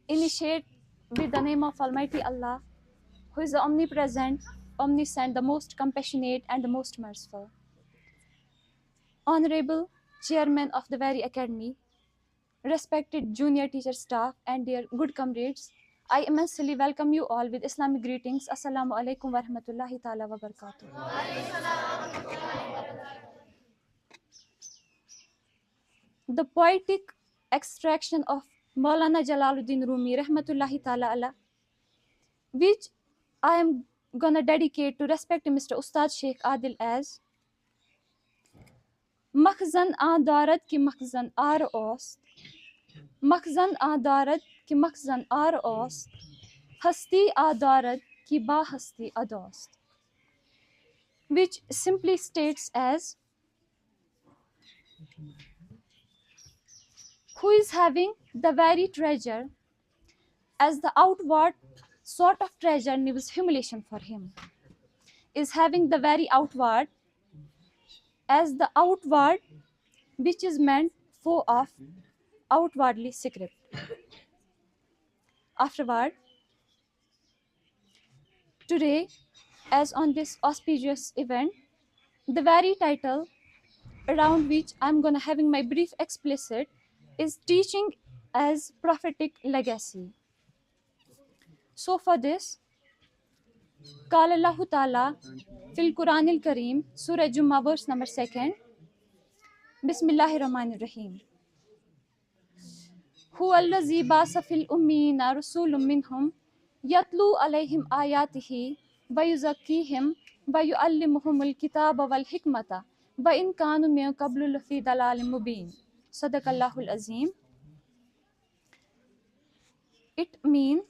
Initiate with the name of Almighty Allah, who is the omnipresent, omniscient, the most compassionate, and the most merciful. Honorable Chairman of the very Academy, respected junior teacher staff, and dear good comrades, I immensely welcome you all with Islamic greetings. Assalamu alaikum wa rahmatullahi ta'ala wa barakatuh. The poetic extraction of Maulana Jalaluddin Rumi rahmatullahi ta'ala ala, which I am gonna dedicate to respect Mr. Ustad Sheikh Adil as Makhzan Adarat ki makhzan ar ost, Makhzan Adarat ki makhzan ar ost, Hasti Adarat ki ba hasti adost, which simply states as who is having the very treasure as the outward sort of treasure needs humiliation for him, is having the very outward as the outward which is meant for of outwardly secret. Afterward, today, as on this auspicious event, the very title around which I'm gonna having my brief explicit is teaching as prophetic legacy. So for this, قال الله تعالى في القرآن الكريم سورة جمعة verse number 2 بسم الله الرحمن الرحيم هو الذي بعث في الأميين رسول منهم يتلو عليهم آياته ويزكيهم ويعلمهم الكتاب والحكمة وإن كانوا من قبل لفي ضلال مبين صدق الله العظيم. It means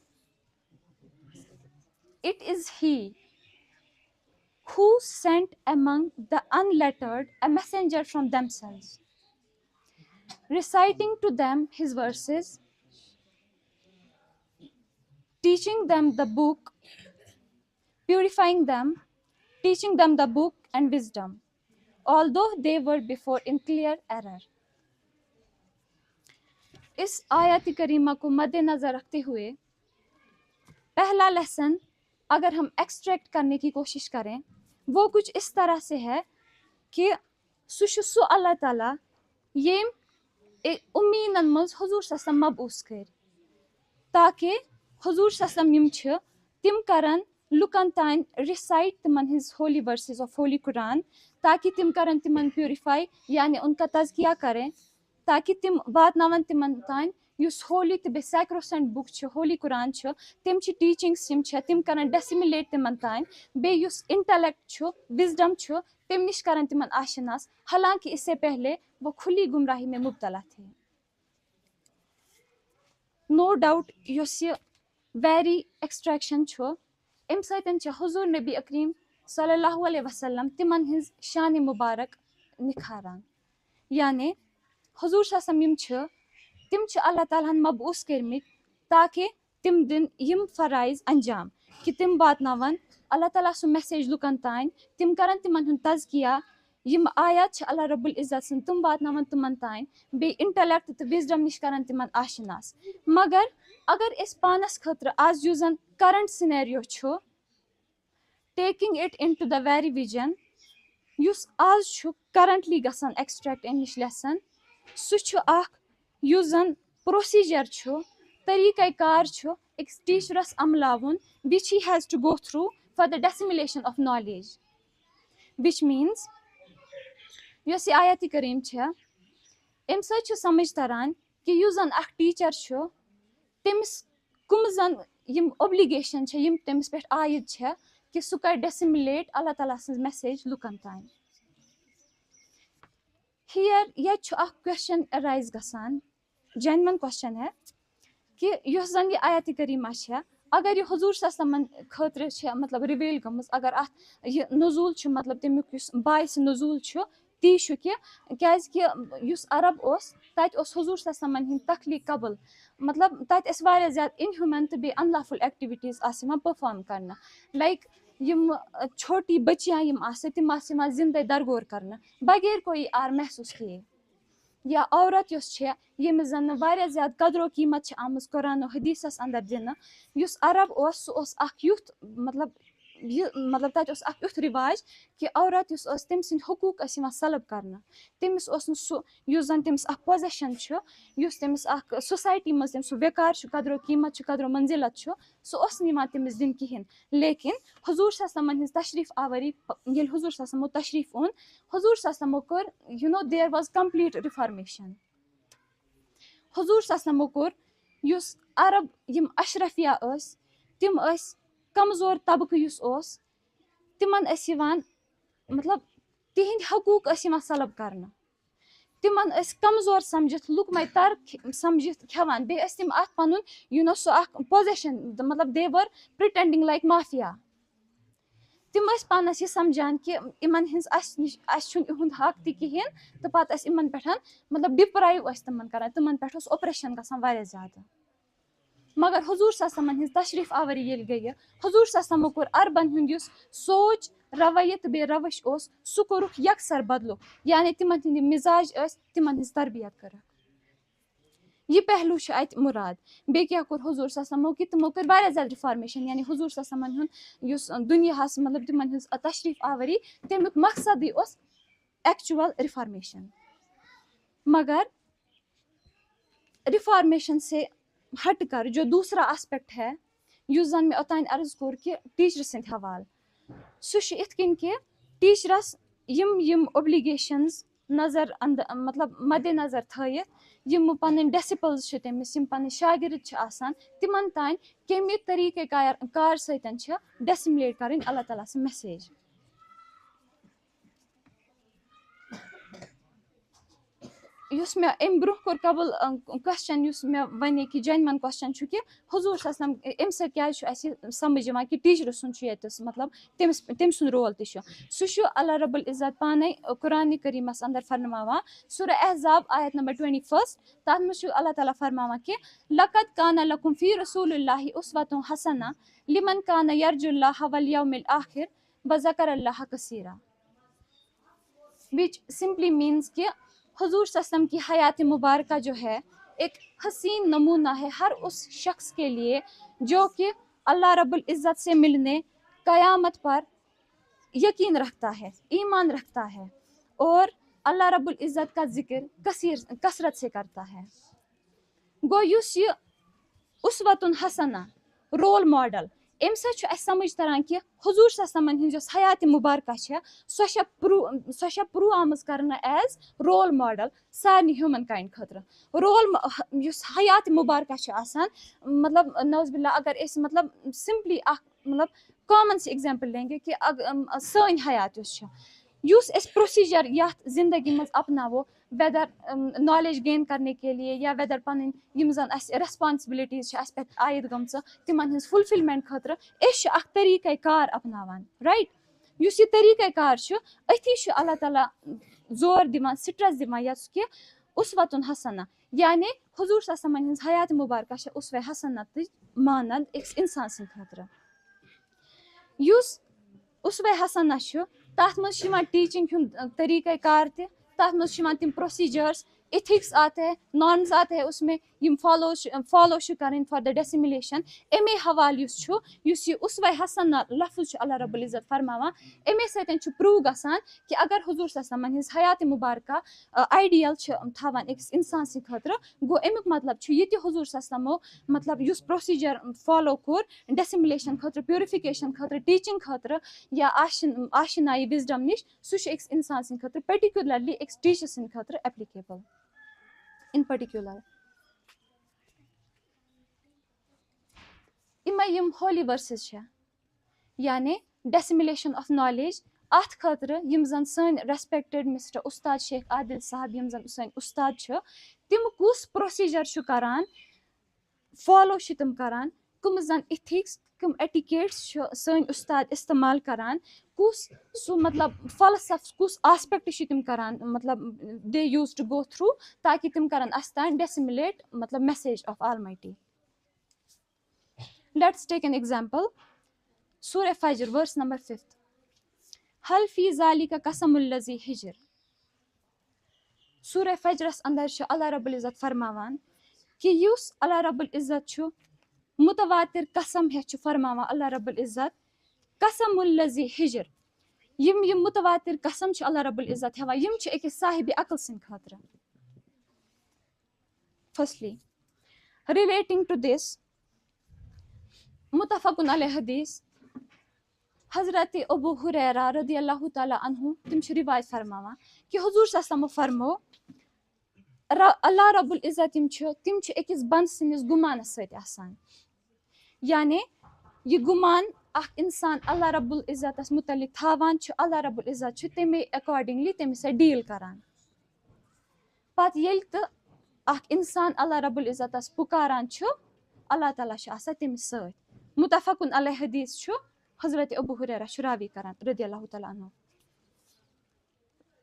it is he who sent among the unlettered a messenger from themselves, reciting to them his verses, teaching them the book, purifying them, teaching them the book and wisdom, although they were before in clear error. इस आयत करीमा को मद्देनजर रखते हुए पहला lesson अगर हम extract करने की कोशिश करें वो कुछ इस तरह से है कि सुशु अल्लाह ताला ये उम्मीदन मज हुजूर सल्लम मबूस कर ताकि हुजूर सल्लम यम छ तिम करन लुकन तान रिसाइट तिमन his holy verses of holy Quran ताकि तिम करन तिमन प्यूरिफाई यानी उनका तज़किया करें ताकि तिम वातनावन तिमन तान युस होली ते सैक्रोसेंट बुक छ होली कुरान छ तिम छ टीचिंग्स तिम छ तिम करन डेसिमिलेट तिमन तान बे युस इंटेलेक्ट छ विजडम छ तिम निश करन तिमन आशनास हालांकि इससे पहले वो खुली गुमराही में मुब्तला थे. नो डाउट युस वेरी एक्सट्रैक्शन छ एम सतन छ हुजूर नबी अकरीम सल्लल्लाहु अलैहि वसल्लम तिमन हिज शान मुबारक निखारान यानी हुजूर सल्लम यम छ तिम छ अल्लाह ताला मबूस करमित ताकि तिम दिन यम फराइज अंजाम कि तिम वातनावन अल्लाह ताला सु मैसेज लुकन तान तिम करन तिमन हुन तज़किया यम आयत छ अल्लाह रब्बुल इज्जत सन तुम वातनावन तिमन तान बे इंटेलेक्ट ते विजडम निश करन तिमन आशनास मगर अगर इस पानस खतर आज यूजन करंट सिनेरियो छ taking it into the very vision use आज छ करंटली गसन एक्सट्रैक्ट इन निश लेसन सु छ आख युजन प्रोसीजर छ तरीक़ा कार छ एक teachers अमलावन which he has to go through for the dissemination of knowledge, which means yes आयत करीम छ एम छ समझ तरन कि युजन अख टीचर छ तमिस कुम जन यम ऑब्लिगेशन छ यम तमिस पे आयद छ कि सु कर डिसिमिलेट अल्लाह ताला सं मैसेज लुकन तान. हियर ये छ अख क्वेश्चन अराइज गसान जेन्युइन क्वेश्चन है कि यस जन ये आयत करीमा छ अगर ये हुजूर सल्लम खतर छ मतलब रिवील गमस अगर अ ये नज़ूल छ मतलब तमिक युस बायस नज़ूल छ ती छु कि क्याज कि युस अरब ओस तत ओस हुजूर सल्लम हिन तखलीक कबल मतलब तत एस वारिया ज्यादा इनह्यूमन ते बे अनलॉफुल एक्टिविटीज आसमा परफॉर्म करना लाइक यम छोटी बच्चियां यम आसे तिम आसमा जिंदा दरगोर करना बगैर कोई आर महसूस किए या औरत यस छे यमिस जन वारिया ज्यादा कदरो कीमत छ आमस कुरान और हदीसस अंदर दिन युस अरब ओस सु ओस अख युथ मतलब ये मतलब तत ओस अख युथ रिवाज कि औरत युस ओस तम सिंद हुकूक अस यवान सलब करना तमिस ओस न सु युस जन तमिस अख पोजीशन छ युस तमिस अख सोसाइटी मज तम सु वेकार छ कदरो कीमत छ कदरो मंजिलत छ सु ओस निवा तमिस दिन किहिन लेकिन हुजूर सल्लल्लाहु अलैहि तशरीफ आवरी येल हुजूर सल्लल्लाहु तशरीफ ओन हुजूर सल्लल्लाहु कोर you know there was complete reformation हुजूर सल्लल्लाहु कोर युस अरब यम अशरफिया अस तिम अस कमजोर तबक़ युस ओस तिमन अस यवान मतलब तिहिंद हकूक अस यवान सलब करना तिमन अस कमजोर समझित लुक मै तर समझित खेवान बे अस तिम अख पनुन यू नो सो अख पोजीशन मतलब दे वर प्रिटेंडिंग लाइक माफिया तिम अस पानस ये समझान कि इमन हिंस अस छुन इहुंद हक ति किहिन तो पत अस इमन पेठन मतलब डिप्राइव अस तिमन करन तिमन पेठ ओस ऑपरेशन गसान वारिया ज्यादा मगर हुजूर सल्लल्लाहु अलैहि तशरीफ आवरी येल गई हुजूर सल्लल्लाहु कोर अरबन हुंद युस सोच रवैयत बे रवश ओस सु कोरुख यकसर बदलो यानी तिमन हिंद मिजाज अस तिमन हिंस तरबियत कर ये पहलू छ अत मुराद बे क्या कोर हुजूर सल्लल्लाहु कि तमो कर वारिया ज्यादा रिफॉर्मेशन यानी हुजूर सल्लल्लाहु हुंद युस दुनियाहस मतलब तिमन हिंस तशरीफ आवरी तमिक मकसद ही ओस एक्चुअल रिफॉर्मेशन मगर रिफॉर्मेशन से हटकर जो दूसरा एस्पेक्ट है युस जन में ओतान अर्ज कोर कि टीचर सिंद हवाल सु इत किन कि टीचरस यम ऑब्लिगेशंस नजर मतलब मद्दे नजर थयित यम पन डेसिपल्स तमिस यम पन शागिर्द आसान तिमन तान कमि तरीके कार सतन डेसिमुलेट कर अल्लाह ताला से मैसेज युस मे अम ब्रोह कोर कबल क्वेश्चन युस मे वने कि जेन्युइन क्वेश्चन छु कि हुजूर सल्लल्लाहु अलैहि वसल्लम एम से क्या छु अस समझ यवान कि टीचर सुन छु यतस मतलब तम सुन रोल त छु सु छु अल्लाह रब्बुल इज्जत पाने कुरान करीमस अंदर फरमावा सूरह अहज़ाब आयत नंबर 21 तात में छु अल्लाह ताला फरमावा कि लक़द काना लकुम फी रसूलिल्लाहि उस्वतुन हसना लिमन काना यरजुल्लाह वल यौमिल आखिर व ज़करल्लाह कसीरा व्हिच सिंपली मीन्स कि हुजूर सल्लल्लाहु की हयात मुबारक जो है एक हसीन नमूना है हर उस शख्स के लिए जो कि अल्लाह रब्बुल इज़्ज़त से मिलने क़यामत पर यकीन रखता है ईमान रखता है और अल्लाह रब्बुल इज़्ज़त का जिक्र कसरत से करता है गो युस ये उस्वतुन हसना रोल मॉडल अम समझ तरह कि हुजूर सल्लल्लाहु अलैहि वसल्लम हयात मुबारक सो प्रूव आमज करना एज रोल मॉडल सारे ह्यूमन काइंड खतर रोल हयात मुबारक मतलब नौज़बिल्ला अगर मतलब सिंपली मतलब कॉमन से एग्जांपल लेंगे कि सन हयात युस प्रोसीजर यथ जिंदगी मज अपनावो वेदर नॉलेज गेन करने के लिए या वेदर पन यम जन रेस्पॉन्सिबिलिटीज पे आयद गम तिमन हिंस फुलफिलमेंट खतर तरीक़ कार अपनावान राइट युस ये तरीक़ कार अथी अल्लाह ताला जोर दिवान स्ट्रेस दिवान यस कि उस्वतुन हसना यानी हुजूर सल्लल्लाहु अलैहि वसल्लम हयात मुबारक उस्वे हसनत मानद एक इंसान सिंद खतर युस उस्वे हसना तथ मज टीचिंग तरीक़ कार तथ मज तिम प्रोसीजर्स इथिक्स आते हैं नॉर्म्स आते हैं उसमें यम फॉलो करें फॉर द डेसिमुलेशन अमे हवाल युस ये उस्वे हसन लफ्ज़ अल्लाह रब्बुल इज़्ज़त फरमावा अमे सतन प्रूव गसान कि अगर हुजूर सल्लल्लाहु अलैहि वसल्लम हयात मुबारक आइडियल थवान एक इंसान सिंद खतर गो अमुक मतलब ये हुजूर सल्लल्लाहु अलैहि वसल्लम मतलब युस प्रोसीजर फॉलो कोर डेसिमुलेशन खतर प्यूरिफिकेशन खतर टीचिंग खतर या आशनाई विजडम निश सह एक इंसान सिंद खतर पर्टिकुलरली एक टीचर सिंद खतर एप्लीकेबल in particular इम होली वर्सेस यानी डेसिमुलेशन ऑफ नॉलेज अत खतर यम जन सन रेस्पेक्टेड मिस्टर उस्ताद शेख आदिल साहब यम जन सन उस्ताद तिम कुस प्रोसीजर करान फॉलो तिम करान कम जन इथिक्स कम एटिकेट्स सन उस्ताद इस्तेमाल करान कुस सो मतलब फलसफ कुस आस्पेक्ट तिम करान मतलब they use to go through ताकि तिम करान अस्तान डेसिमुलेट मतलब message of almighty let's take an example सूरह फजर वर्स नंबर 5 हल फी ज़ालिका कसमुल लज़ी हिजर सूरह फजरस अंदर छ अल्लाह रब्बुल इज्जत फरमावान कि युस अल्लाह रब्बुल इज्जत छु मुतवातिर कसम है छु फरमावान अल्लाह रब्बुल इज्जत कसमुल लजी हिजर यम मुतवातिर कसम छु अल्लाह रब्बुल इज्जत हवा यम छु एक साहिब अकल सिन खातिर. Firstly, relating to this, मुतफकुन अलैह हदीस हजरत अबू हुरैरा रदियल्लाहु ताला अन्हु तिम छ रिवायत फरमावा कि हुजूर सल्लल्लाहु फरमो अल्लाह रब्बुल इज्जत तिम छ एकस बंद सिनिस गुमानस सत आसान. यानी ये गुमान अख इंसान अल्लाह रब्बुल इज्जतस मुतल्लिक थावान छ अल्लाह रब्बुल इज्जत छ तमे अकॉर्डिंगली तमे से डील करान. पत येल त अख इंसान अल्लाह रब्बुल इज्जतस पुकारान छ अल्लाह ताला छ आसा तमे सत. मुतफकुन अलैह हदीस छ हजरत अबू हुरैरा शुरावी करान रदियल्लाहु ताला अन्हु.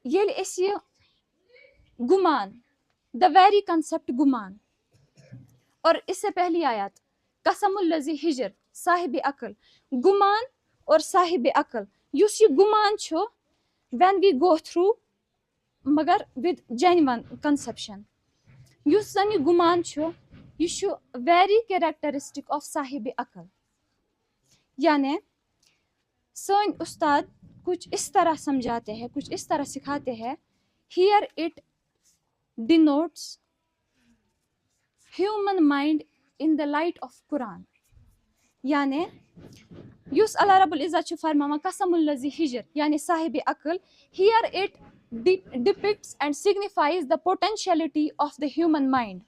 येल एस ये गुमान द वेरी कंसेप्ट गुमान और इससे पहली आयत कसमुल लजी हिजर साहिब अकल गुमान और साहिब अकल युस ये गुमान छो व्हेन वी गो थ्रू मगर विद जेन्युइन कंसेप्शन युस जन ये गुमान छो ये छो वेरी कैरेक्टरिस्टिक ऑफ साहिब अकल. यानी सन उस्ताद कुछ इस तरह समझाते हैं कुछ इस तरह सिखाते हैं. Here it denotes human mind in the light of Quran. यानी युस अल्लाह रब्बुल इज्जत छु फरमावा कसमुल लजी हिजर यानी साहिब अकल. Here it depicts and signifies the potentiality of the human mind.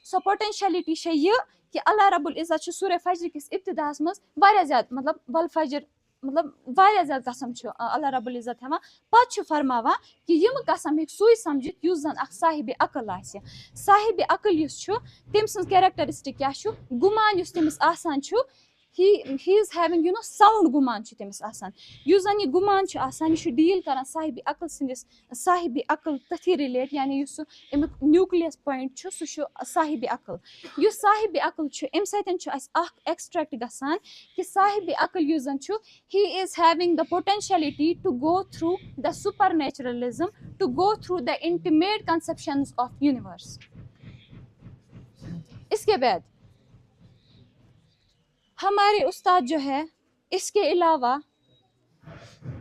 So potentiality छ ये कि अल्लाह रब्बुल इज्जत छु सूरह फजर किस इब्तिदास मस वारिया ज्यादा मतलब वल फजर मतलब वारिया ज्यादा कसम छु अल्लाह रब्बुल इज्जत हवा पत छु फरमावा कि यम कसम एक सुई समझित युस जन अख साहिब अकल आसे. साहिब अकल युस छु तेम सं कैरेक्टरिस्टिक क्या छु गुमान युस तेमस आसान छु he is having sound गुमान छु तेमस आसान. युस जन ये गुमान छु आसान ये छु डील करन साहिब अकल सिंदिस साहिब अकल तथी रिलेट यानी युस एम न्यूक्लियस पॉइंट छु सु छु साहिब अकल. युस साहिब अकल छु एम सतन छु अस अख एक्सट्रैक्ट गसान कि साहिब अकल युस जन छु he is having the potentiality to go through the supernaturalism, to go through the intimate conceptions of universe. इसके बाद हमारे उस्ताद जो है इसके अलावा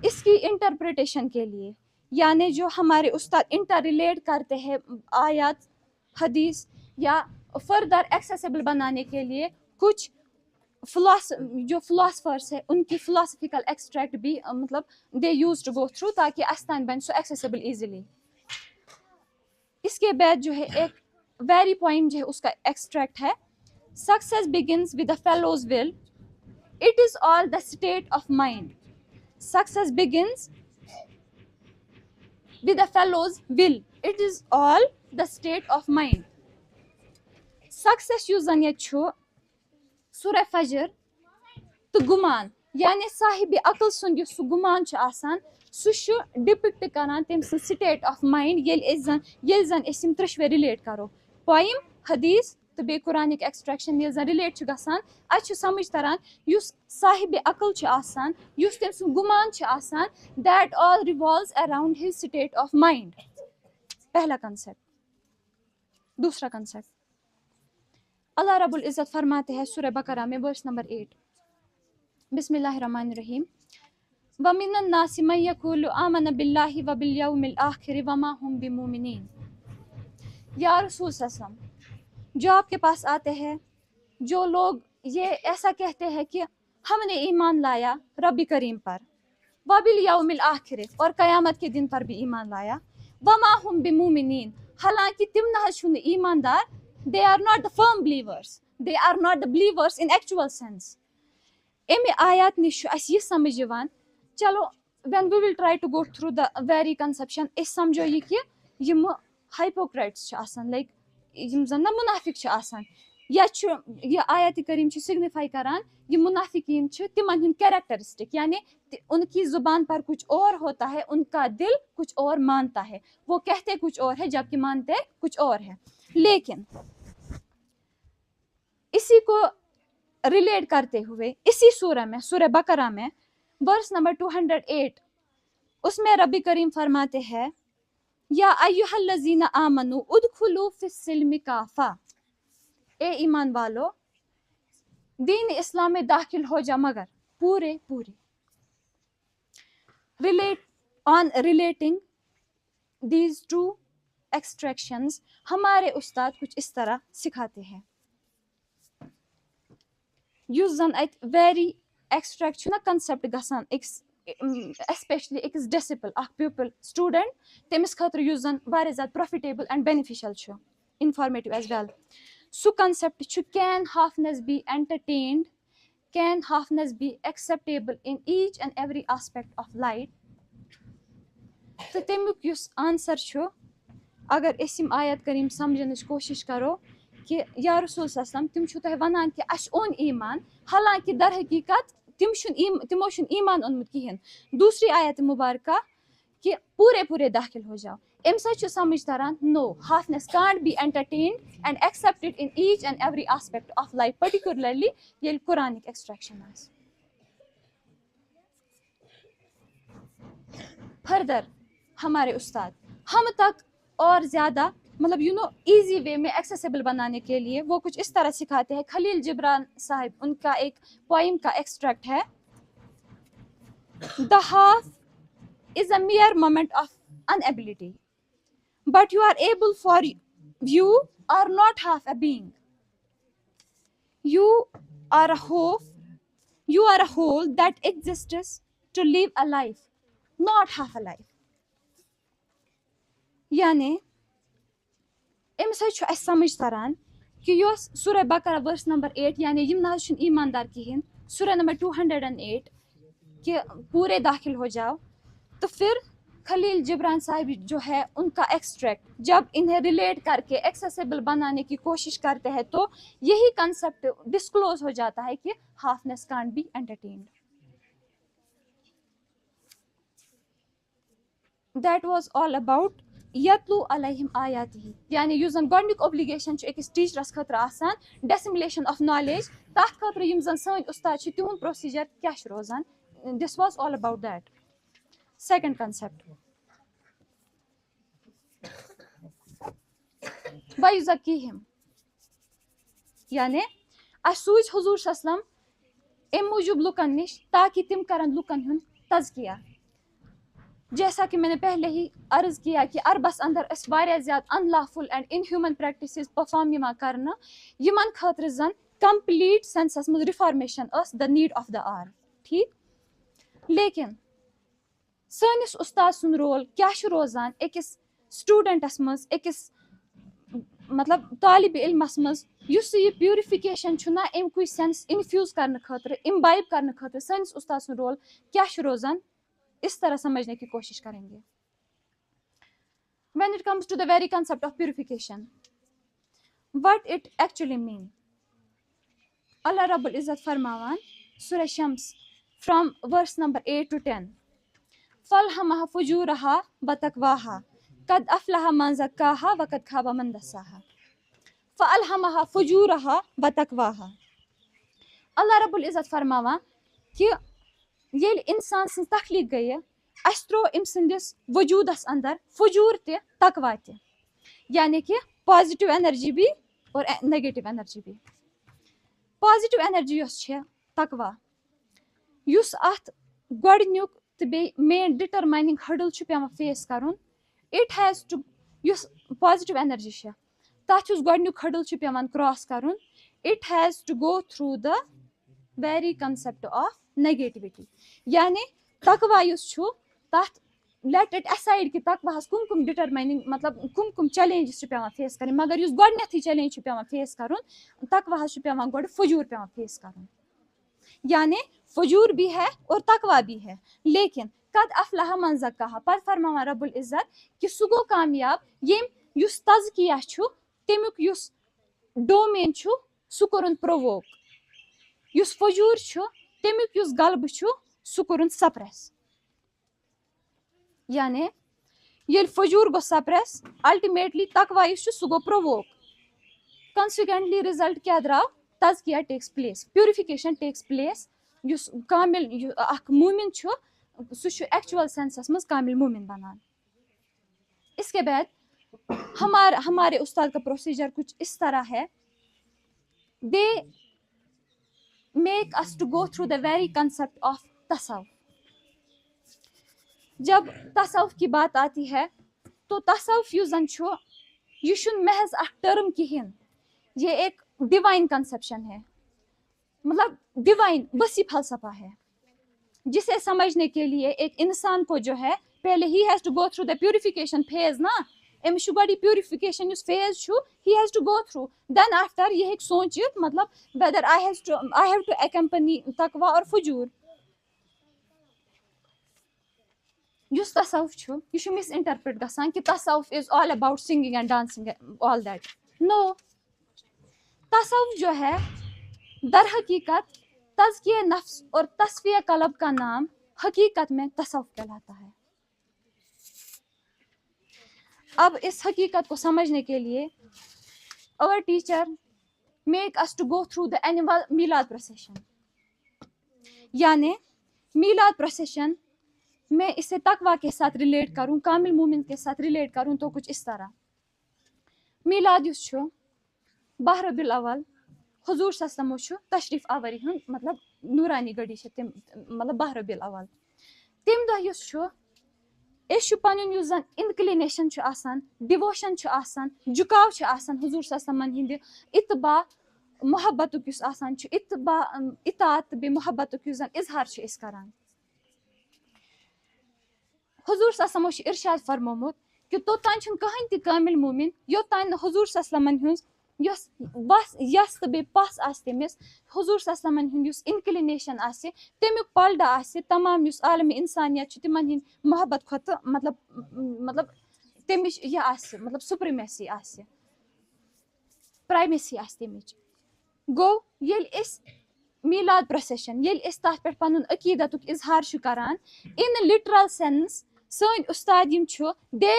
इसकी इंटरप्रिटेशन के लिए यानी जो हमारे उस्ताद इंटर रिलेट करते हैं आयत हदीस या फर्दर एक्सेसिबल बनाने के लिए कुछ जो फिलोसफर्स है उनकी फिलोसफिकल एक्सट्रैक्ट भी मतलब they use to go through ताकि आस्तान बन सो एक्सेसिबल इजीली. इसके बाद जो है एक वेरी पॉइंट जो है उसका एक्सट्रैक्ट है success begins with the fellows will it is all the state of mind. Success begins with the fellows will it is all the state of mind. Success use जन ये छु सूरह फजर तो गुमान यानी साहिब अकल सुन युस गुमान छु आसान सु छु डिपिक्ट करान तेम स्टेट ऑफ माइंड येल जन एसिम त्रिशवे रिलेट करो पोइम हदीस तो बे कुरानिक एक्सट्रैक्शन येल जन रिलेट छु गसान अछ समझ तरन युस साहिब अकल छु आसान युस तेम सु गुमान छु आसान that all revolves around his state of mind. पहला कंसेप्ट. दूसरा कंसेप्ट अल्लाह रब्बुल इज्जत फरमाते हैं सूरह बकरा में वर्स नंबर 8 बिस्मिल्लाहिर्रहमानिर्रहीम वमिनन नासि मन यक़ूलु आमना बिल्लाहि व बिल यौमिल आखिर व मा हुम बिमुमिनीन. या रसूल सल्लल्लाहु जो आपके पास आते हैं जो लोग ये ऐसा कहते हैं कि हमने ईमान लाया रब्बी करीम पर व बिल यौमिल आखिर और क़यामत के दिन पर भी ईमान लाया व मा हुम बिमुमिनीन हालांकि तिम न छुन ईमानदार. They are not the firm believers. They are not the believers in actual sense. एमे आयत निश अस ये समझ यवान चलो when we will try to go through the very conception इस समझो ये कि यम hypocrites छ आसान like यम जन मुनाफिक छ आसान या छ ये आयत करीम छ सिग्निफाई करान ये मुनाफिकीन छ तिमन हिन कैरेक्टरिस्टिक यानी उनकी जुबान पर कुछ और होता है उनका दिल कुछ और मानता है वो कहते कुछ और है जबकि मानते कुछ और है. लेकिन इसी को रिलेट करते हुए इसी सूरह में सूरह बकरा में वर्स नंबर 208 उसमें रब्बी करीम फरमाते हैं या अय्युहल्लज़ीना आमनू उदखुलू फिस्सिल्मि काफ़ा, ए ईमान वालो दीन इस्लाम में दाखिल हो जा मगर पूरे पूरे। रिलेटिंग दीज टू एक्सट्रैक्शंस, हमारे उस्ताद कुछ इस तरह सिखाते हैं। युस जन अत वेरी एक्सट्रैक्ट छुना कंसेप्ट गसान especially अकिस डिसिपल अख pupil student तमिस खतर युस जन वारिया ज़्यादा प्रॉफिटेबल एंड बेनिफिशियल छु, इंफॉर्मेटिव एज वेल। सु कंसेप्ट छु can halfness be entertained, can halfness be acceptable in each and every aspect of life. तो तमिक युस आंसर छु, अगर इस आयत करीम समझने कोशिश करो कि या रसूल सल्लल्लाहु अलैहि वसल्लम तुम तुह वनान कि अस ओन ईमान, हालांकि दर हकीकत तिमो ईमान ओनमुत कहें। दूसरी आयत मुबारका कि पूरे पूरे दाखिल हो जाओ, अम सच समझ तरह no halfness can't be entertained and accepted in each and every aspect of life, particularly ये कुरानिक एक्सट्रैक्शन। फर्दर हमारे उस्ताद हम तक और ज़्यादा मतलब इजी वे में एक्सेसिबल बनाने के लिए वो कुछ इस तरह सिखाते हैं। खलील जिब्रान साहिब उनका एक पोइम का एक्सट्रैक्ट है, the half is a mere moment of inability, but you are able, for you are not half a being, you are a whole that exists to live a life, not half a life। यानी अम सच समझ तरह कि सूरह बकरा verse number 8 यानी यम ना ईमानदार कहें, सूरह नंबर 208 कि पूरे दाखिल हो जाओ। तो फिर खलील जिब्रान साहिब जो है उनका एक्सट्रैक्ट जब इन्हें रिलेट करके एक्सेसिबल बनाने की कोशिश करते हैं तो यही कंसेप्ट डिस्क्लोज हो जाता है कि halfness can't be entertained. That was all about यतलू अलैहिम आयातिही, यानी युस जन गोडनिक ऑब्लिगेशन छु एकस टीचरस खतर आसान डेसिमुलेशन ऑफ नॉलेज, तथ खतर यम जन सन उस्ताद छु तिहुन प्रोसीजर क्या छु रोजान। This was all about that. Second concept वयुज़क्कीहिम, यानी असूज हुजूर सल्लल्लाहु अलैहि वसल्लम एम मूजूब लुकन निश ताकि तिम करन लुकन हुन तज़किया। जैसा कि मैंने पहले ही अर्ज किया कि अरबस अंदर अस वारिया ज़्यादा unlawful and inhuman practices perform यमा करना, यमन खतर जन कंप्लीट सेंसस में reformation the need of the hour. ठीक, लेकिन सनिस उस्ताद सुन रोल क्या रोजान अकिस स्टूडेंटस मज, अकिस मतलब तालिब इल्मस मज युस ये प्यूरिफिकेशन छुना अमुक सेंस इन्फ्यूज करने खतर, इम्बाइब करने खतर सनिस उस्ताद सुन रोल क्या रोजान, इस तरह समझने की कोशिश करेंगे। When it comes to the very concept of purification, what it actually mean, Allah Rabbul Izzat फरमावान सूरह Shams from verse number 8 to 10, फलहमहा फुजूरहा बतकवाहा कद अफलहा मन ज़क्काहा व कद खाबा मन दस्साहा। फअलहमहा फुजूरहा बतकवाहा, अल्लाह रब्बुल इज़्ज़त फरमावा कि ये इंसान सं तखलीक गई अस त्रो अम संदिस वजूदस अंदर फजूर ते तकवा ते, यानी कि पॉजिटिव एनर्जी भी और नेगेटिव एनर्जी भी। पॉजिटिव एनर्जी योस छे तकवा, युस अथ गोडन्युक ते बे मेन डिटरमाइनिंग हर्डल छु पेवान फेस करुन, इट हैज टू युस पॉजिटिव एनर्जी छे तथ युस गोडन्युक हर्डल छु पेवान क्रॉस करुन, it has to go through the very concept of negativity. यानी तकवा युस छु तथ लेट इट असाइड कि तकवा कुम कुम डिटरमाइनिंग मतलब कुम कुम चैलेंजेस छु पेवान फेस करन, मगर युस गोडनेथी चैलेंज छु पेवान फेस करुन तकवा छु पेवान गोड फजूर पेवान फेस करन। यानी फजूर भी है और तकवा भी है, लेकिन कद अफलहा मन ज़क्काहा पर फरमावा रब्बुल इज़्ज़त कि सु गो कामयाब येम युस तज़किया छु तमुक युस डोमेन छु सु कोरुन प्रोवोक, युस फजूर छु तमुक युस गलब छु सु कोरुन सप्रेस। यानी ये फजूर गो सप्रेस, अल्टीमेटली तकवा युस छु सु गो प्रोवोक, कंसिक्वेंटली रिजल्ट क्या द्राव, तज़किया takes place, purification takes place. युस कामिल अख मोमिन छु सु छु एक्चुअल सेंसस मज कामिल मोमिन बनान। इसके बाद हमारे उस्ताद का प्रोसीजर कुछ इस तरह है, they make us to go through the very concept of तसव्वुफ। जब तसव्वुफ की बात आती है तो तसव्वुफ यु जन छु यह छुन महज अख टर्म किहिन, ये एक डिवाइन कंसेप्शन है, मतलब डिवाइन वसी फलसफा है, जिसे समझने के लिए एक इंसान को जो है पहले ही has to go through the purification phase ना, अमिस गो प्यूरिफिकेशन युस फेज छु he has to go through, then after ये हेक सोचित मतलब whether I have to accompany तकवा और फुजूर। युस तसव्वुफ छु यह छु मिस इंटरप्रेट गसान कि तसव्वुफ is all about singing and dancing all that, no. तसव्वुफ जो है दर हकीकत तज़किया नफ्स और तस्फिया कल्ब का नाम हकीकत में तसव्वुफ कहलाता है। अब इस हकीकत को समझने के लिए our teacher make us to go through the annual मीलाद प्रोसेशन, यानी मीलाद प्रोसेशन मैं इसे तकवा के साथ रिलेट करूं, कामिल मोमिन के साथ रिलेट करूं तो कुछ इस तरह, मीलाद युस छु 12 रबीउल अव्वल हुजूर सल्लल्लाहु अलैहि वसल्लम तशरीफ आवरी हुन मतलब नूरानी गड़ी छ तम मतलब 12 रबीउल अव्वल तम दह युस छु एश पनुन युस जन इनक्लिनेशन छु आसान, डिवोशन छु आसान, झुकाव छु आसान हुजूर सल्लल्लाहु अलैहि वसल्लम हिंद इत्बा मोहब्बतुक युस आसान छु, इत्बा इतात बे मोहब्बतुक युस जन इजहार छु इस करान। हुजूर सल्लल्लाहु अलैहि वसल्लम इरशाद फरमोमुत कि तोतान छन कहीं ति कामिल मोमिन योतान हुजूर सल्लल्लाहु अलैहि वसल्लम यस बस यस तो बे पास आस तमिस हुजूर सल्लल्लाहु अलैहि वसल्लम युस इनक्लिनेशन आसे तमिक पलडा आसे तमाम युस आलम इंसानियत छु तिमन हिन मोहब्बत खत मतलब तमिच यह आसे मतलब सुप्रीमेसी आसे प्राइमेसी आसे तमिच गो येल इस मीलाद प्रोसेशन येल इस तथ पे पनुन अकीदतुक इजहार छु करान इन लिटरल सेंस सन उस्ताद यम छु दे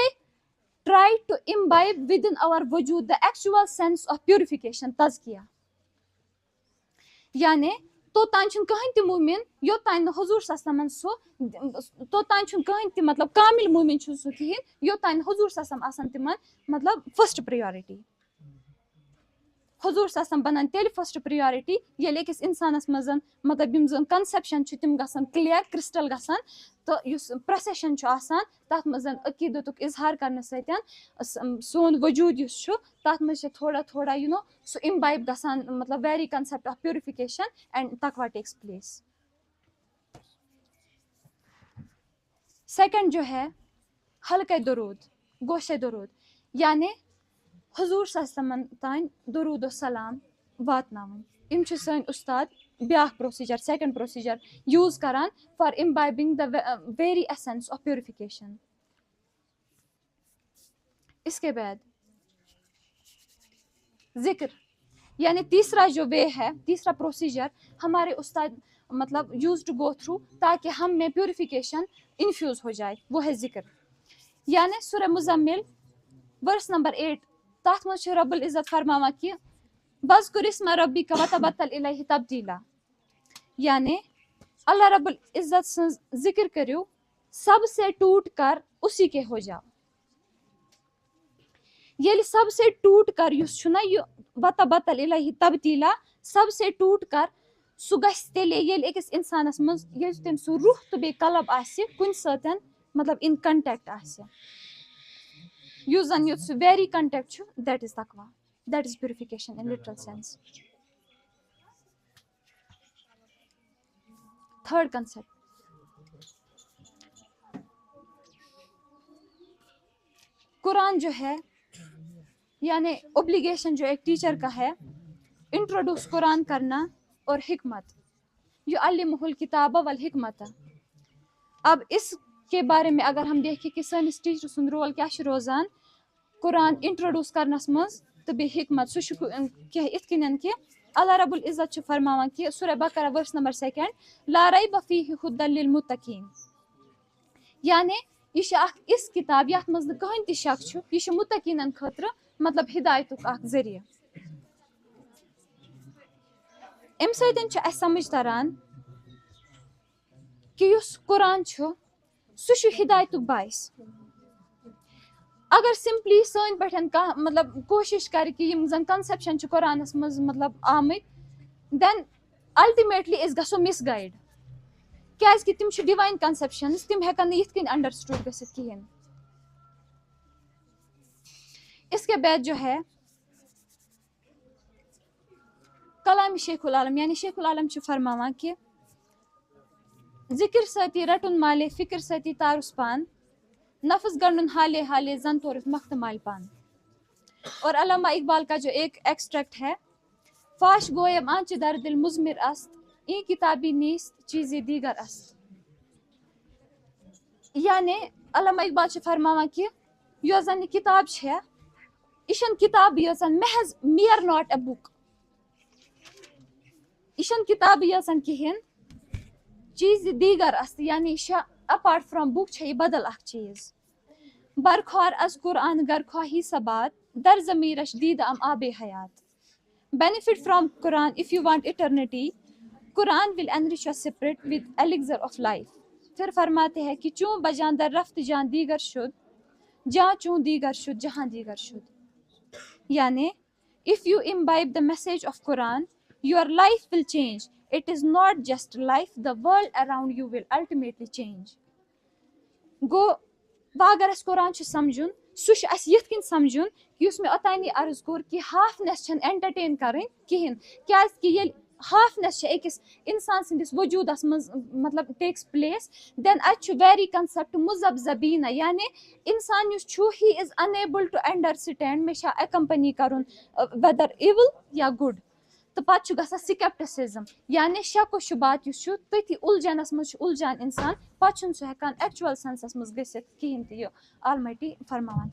try to imbibe within our wujud the actual sense of purification tazkiya, यानी तो तान छन कहीं ति मोमिन यो तान हुजूर सल्लल्लाहु अलैहि वसल्लम सो तो तान छन कहीं ति मतलब कामिल मोमिन छु सो कि यो तान हुजूर सल्लल्लाहु अलैहि वसल्लम आसन तिमन मतलब फर्स्ट प्रायोरिटी, हुजूर सल्लल्लाहु अलैहि वसल्लम बनन तेल फर्स्ट प्रायोरिटी ये किस इंसानस मजन मतलब यम जन कंसेप्शन छु तिम गसन क्लियर क्रिस्टल गसन तो युस प्रोसेशन छु आसान तथ मजन अकीदतुक इजहार करने सतन सोन वजूद युस छु तथ मज थोड़ा थोड़ा यू नो सो इम्बाइब गसान मतलब very concept of purification and तकवा टेक्स प्लेस। सेकंड जो है हल्के दरूद गोशे दरूद, यानी हुजूर सल्लल्लाहु अलैहि वसल्लम तान दरूद सलाम वातनावन इम छु सन उस्ताद ब्याह प्रोसीजर सेकंड प्रोसीजर यूज करान for imbibing the very essence of purification. इसके बाद जिक्र, यानी तीसरा जो वे है तीसरा प्रोसीजर हमारे उस्ताद मतलब यूज टू गो थ्रू ताकि हम में प्यूरिफिकेशन इन्फ्यूज हो जाए, वो है जिक्र। यानी सूरह मुज़म्मिल वर्स नंबर 8 तथ मज रब्बुल इज्जत फरमावा कि बज़कुर इस्म रब्बिका वतबत्तल इलैहि तब्दीला, यानी अल्लाह रब्बुल इज्जत से जिक्र करो सबसे टूट कर उसी के हो जाओ। ये सबसे टूट कर युस छुना यु वतबत्तल इलैहि तब्दीला सबसे टूट कर सु गस तेले ये एकस इंसानस मज ये तम सु रूह तो बे कलब आसे कुन सतन मतलब इन कांटेक्ट आसे युस जन युस वेरी कांटेक्ट छु दैट इज तकवा, that is purification in literal sense. Third concept Quran जो है यानी ओब्लिगेशन जो एक टीचर का है इंट्रोड्यूस कुरान करना और हिकमत युअल्लिमुहुल किताब वल हिकमत। अब इसके बारे में अगर हम देखें कि सनिस टीचर सुन रोल क्या रोजान कुरान इंट्रोड्यूस करनस मज तो बे हिकमत सु कह इत कन कि अल्लाह रब्बुल इज्जत फरमावान कि सूरह बकरा वर्स नंबर 2 ला रैब फीहि हुद्दल लिल मुत्तकीन, यानी यह इस किताब यथ मज कहीं ति शक छु यह मुत्तकीनन खतर मतलब हिदायतुक जरिया। अम सतन समझ तरन कि युस कुरान छु सु हिदायतुक बायस। अगर सिंपली सन पे मतलब कोशिश कर कि यम जन कंसेप्शन कुरानस मज मतलब आमत देन अल्टीमेटली अस गो मिसगाइड क्या तिम डिवाइन कंसेप्शंस तिम हेकन ये अंडरस्टूड गसित कहें। इसके बाद जो है कलाम शेखुल आलम यानी शेखुल आलम फरमावान कि जिक्र सती रटुन माले फिक्र सती तारुस पान नफ्स गंडुन हाले हाले जन तोरत मख्तमाल पान। और अल्लामा इकबाल का जो एक एक्सट्रैक्ट है, फाश गोयम आंच दर दिल मुजमिर अस्त ई किताबी नीस्त चीज़े दीगर अस्त। यानी अल्लामा इकबाल फरमावान कि यो जन किताब है यह किताब यो जन महज मियर नॉट अ बुक यह किताब यो जन कहें चीज़ दीगर अस्त यानी अपार्ट फ्रॉम बुक ये बदल अख चीज़। बरख्वार अज कुरान गरख्वाही सबात दर ज़मीरश दीद अम आबे हयात। Benefit from Quran if you want eternity Quran will enrich your spirit with elixir of life. फिर फरमाते हैं कि चूँ बजान दर रफ्त जान दीगर शुद जहाँ चूँ दीगर शुद जहाँ दीगर शुद। यानी if you imbibe the message of Quran your life will change. It is not just life, the world around you will ultimately change. गो अगर अस कुरान समझुन सह यथ कन समझुन कि मे ओतानी अर्ज कोर कि हाफनेस एंटरटेन करें कहें क्या हाफनेस अकिस इंसान सदिस वजूदस मज मतलब takes place then very concept मुजबजबीना यानी इंसान he is enable to understand मे अकम्पनी करुन वेदर इविल या गुड तो पे ग स्केप्टिसिज्म यानी शक शुबात तथी उलझनस मज उलझान इंसान पे सह हेकान एक्चुअल सेंसस मज गसित कहें तो यह आलमाइटी फरमावान।